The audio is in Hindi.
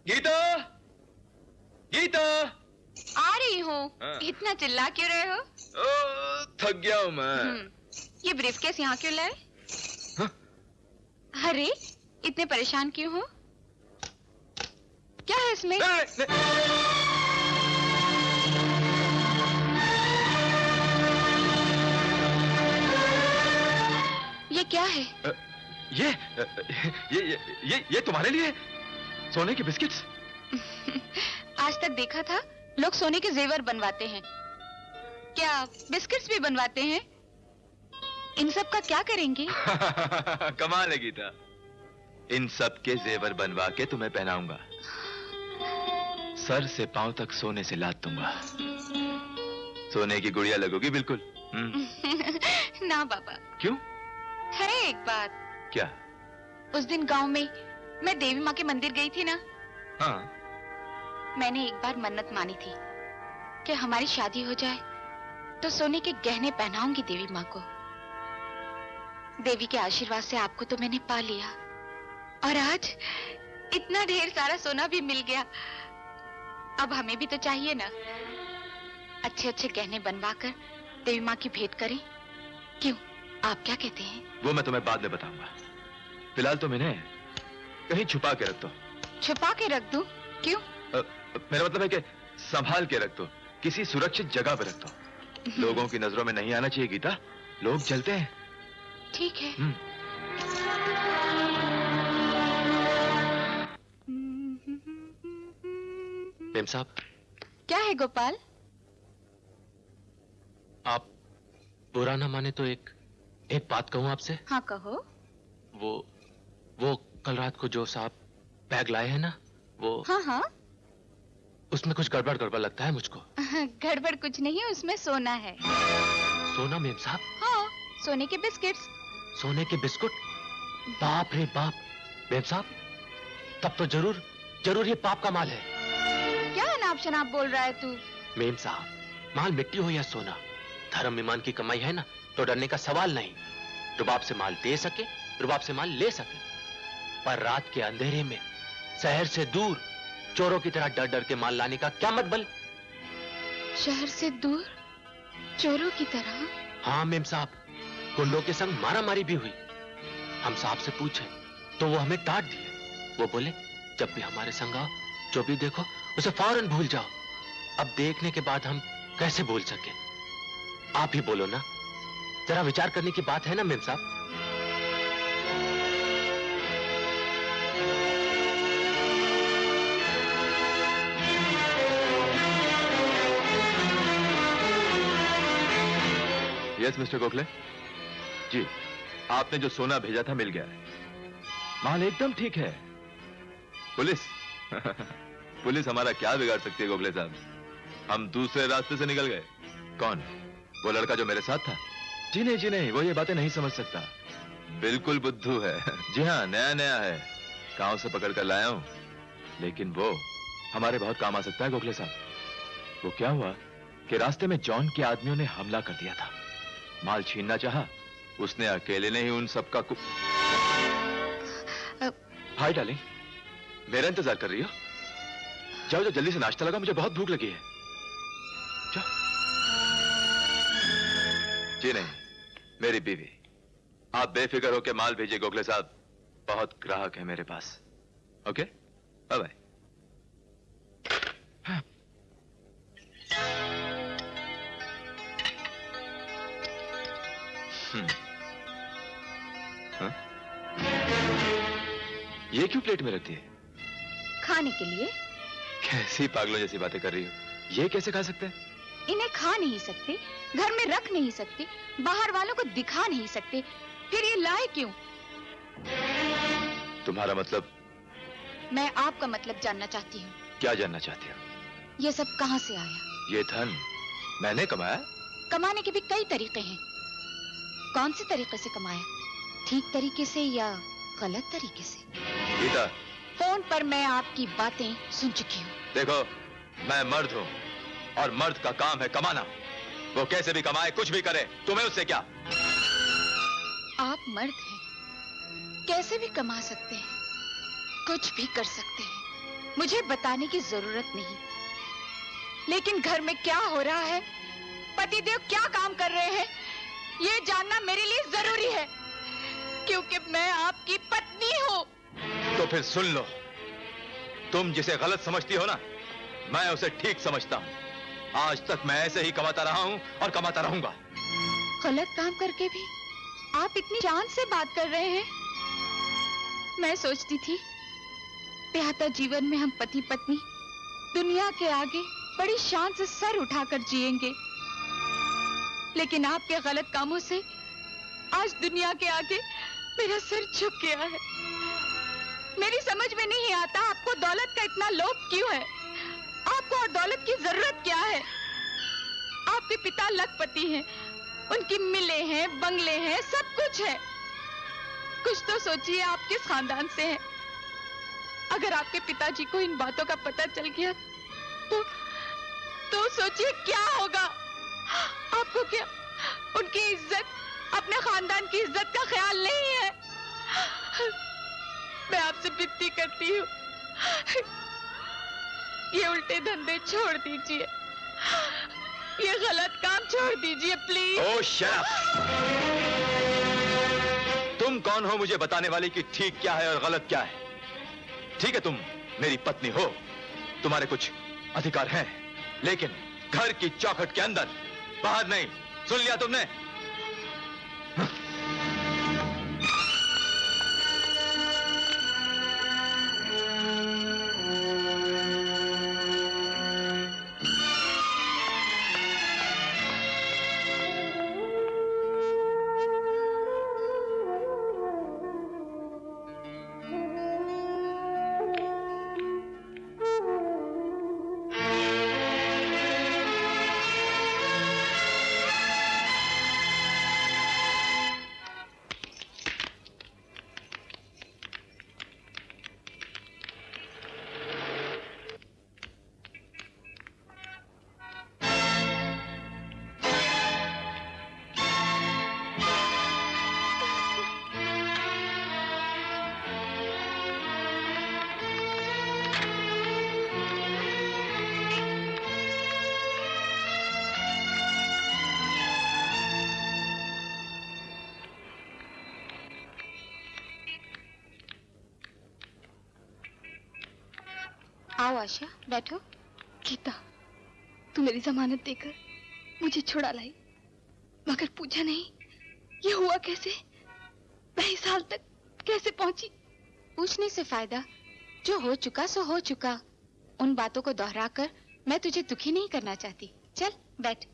गीता, गीता, आ रही हूँ। इतना चिल्ला क्यों रहे हो? थक गया हूँ मैं। ये ब्रीफकेस यहाँ क्यों लाए? अरे इतने परेशान क्यों हो? क्या है इसमें? ये क्या है? ये तुम्हारे लिए सोने के बिस्किट्स। आज तक देखा था लोग सोने के जेवर बनवाते हैं, क्या बिस्किट्स भी बनवाते हैं? इन सब का क्या करेंगे? कमाल है गीता, इन सब के जेवर बनवा के तुम्हें पहनाऊंगा। सर से पांव तक सोने से लाद दूंगा। सोने की गुड़िया लगोगी बिल्कुल। ना बाबा। क्यों? है एक बात। क्या? उस दिन गांव में मैं देवी माँ के मंदिर गई थी ना। हाँ। मैंने एक बार मन्नत मानी थी कि हमारी शादी हो जाए तो सोने के गहने पहनाऊंगी देवी माँ को। देवी के आशीर्वाद से आपको तो मैंने पा लिया और आज इतना ढेर सारा सोना भी मिल गया। अब हमें भी तो चाहिए ना। अच्छे अच्छे गहने बनवाकर देवी माँ की भेंट करें। क्यों, आप क्या कहते हैं? वो मैं तुम्हें बाद में बताऊंगा। फिलहाल तुम इन्हें कहीं छुपा के रख दो। छुपा के रख दूं? क्यों? मेरा मतलब है कि संभाल के रख दो, किसी सुरक्षित जगह पर रख दो। लोगों की नजरों में नहीं आना चाहिए गीता, लोग जलते हैं। ठीक है। मेम साहब। क्या है गोपाल? आप बुरा ना माने तो एक बात कहूं आपसे? हाँ कहो। वो कल रात को जो साहब बैग लाए हैं ना, वो हाँ हाँ, उसमें कुछ गड़बड़ लगता है मुझको। गड़बड़ कुछ नहीं है, उसमें सोना है। सोना मेम साहब? हाँ, सोने के बिस्किट्स। सोने के बिस्कुट? बाप रे बाप। मेम साहब, तब तो जरूर ये पाप का माल है। क्या अनाप शनाप बोल रहा है तू? मेम साहब, माल मिट्टी हो या सोना, धर्म ईमान की कमाई है ना, तो डरने का सवाल नहीं। रुबाब से माल दे सके, रुबाब से माल ले सके, पर रात के अंधेरे में शहर से दूर चोरों की तरह डर डर के माल लाने का क्या मतबल? शहर से दूर चोरों की तरह? हाँ मेम साहब, गुंडों के संग मारामारी भी हुई। हम साहब से पूछे तो वो हमें डांट दिए। वो बोले जब भी हमारे संग आओ, जो भी देखो उसे फौरन भूल जाओ। अब देखने के बाद हम कैसे भूल सके? आप ही बोलो ना, जरा विचार करने की बात है ना मेम साहब। यस मिस्टर गोखले जी, आपने जो सोना भेजा था मिल गया है। माल एकदम ठीक है। पुलिस पुलिस हमारा क्या बिगाड़ सकती है गोखले साहब? हम दूसरे रास्ते से निकल गए। कौन? वो लड़का जो मेरे साथ था? जी नहीं, वो ये बातें नहीं समझ सकता। बिल्कुल बुद्धू है। जी हाँ, नया है, गांव से पकड़ कर लाया हूं। लेकिन वो हमारे बहुत काम आ सकता है गोखले साहब। वो क्या हुआ कि रास्ते में जॉन के आदमियों ने हमला कर दिया था। माल छीनना चाहा, उसने अकेले ने ही उन सबका हाय डार्लिंग, मेरा इंतजार कर रही हो? जाओ जल्दी से नाश्ता लगा, मुझे बहुत भूख लगी है। जाओ। जी नहीं, मेरी बीवी। आप बेफिक्र होकर माल भेजिए गोखले साहब, बहुत ग्राहक है मेरे पास। Okay, bye bye. ये क्यों प्लेट में रखती है? खाने के लिए। कैसी पागलों जैसी बातें कर रही हो? ये कैसे खा सकते हैं? इन्हें खा नहीं सकते, घर में रख नहीं सकते, बाहर वालों को दिखा नहीं सकते, फिर ये लाए क्यों? तुम्हारा मतलब? मैं आपका मतलब जानना चाहती हूँ। क्या जानना चाहती हो? ये सब कहाँ से आया? ये धन मैंने कमाया। कमाने के भी कई तरीके हैं। कौन से तरीके से कमाया? ठीक तरीके से या गलत तरीके से? गीता, फोन पर मैं आपकी बातें सुन चुकी हूँ। देखो, मैं मर्द हूँ और मर्द का काम है कमाना। वो कैसे भी कमाए, कुछ भी करे, तुम्हें उससे क्या? आप मर्द हैं कैसे भी कमा सकते हैं, कुछ भी कर सकते हैं, मुझे बताने की जरूरत नहीं। लेकिन घर में क्या हो रहा है, पतिदेव क्या काम कर रहे हैं, ये जानना मेरे लिए जरूरी है, क्योंकि मैं आपकी पत्नी हूँ। तो फिर सुन लो, तुम जिसे गलत समझती हो ना, मैं उसे ठीक समझता हूँ। आज तक मैं ऐसे ही कमाता रहा हूँ और कमाता रहूंगा। गलत काम करके भी आप इतनी शान से बात कर रहे हैं। मैं सोचती थी ब्याहता जीवन में हम पति पत्नी दुनिया के आगे बड़ी शान से सर उठाकर जिएंगे, लेकिन आपके गलत कामों से आज दुनिया के आगे मेरा सर झुक गया है। मेरी समझ में नहीं आता आपको दौलत का इतना लोभ क्यों है, आपको और दौलत की जरूरत क्या है। आपके पिता लखपति हैं, उनकी मिलें हैं, बंगले हैं, सब कुछ है। कुछ तो सोचिए आप किस खानदान से हैं। अगर आपके पिताजी को इन बातों का पता चल गया तो सोचिए क्या होगा। आपको क्या उनकी इज्जत, अपने खानदान की इज्जत का ख्याल नहीं है। मैं आपसे विनती करती हूँ, ये उल्टे धंधे छोड़ दीजिए, ये गलत काम छोड़ दीजिए प्लीज। Oh shut up! तुम कौन हो मुझे बताने वाली कि ठीक क्या है और गलत क्या है? ठीक है, तुम मेरी पत्नी हो, तुम्हारे कुछ अधिकार हैं, लेकिन घर की चौखट के अंदर, बाहर नहीं। सुन लिया तुमने? आओ आशा, बैठो। गीता, तू मेरी जमानत देकर मुझे छुड़ा लाई, मगर पूछा नहीं ये हुआ कैसे, मैं इस हाल तक कैसे पहुंची। पूछने से फायदा, जो हो चुका सो हो चुका। उन बातों को दोहराकर मैं तुझे दुखी नहीं करना चाहती। चल बैठ।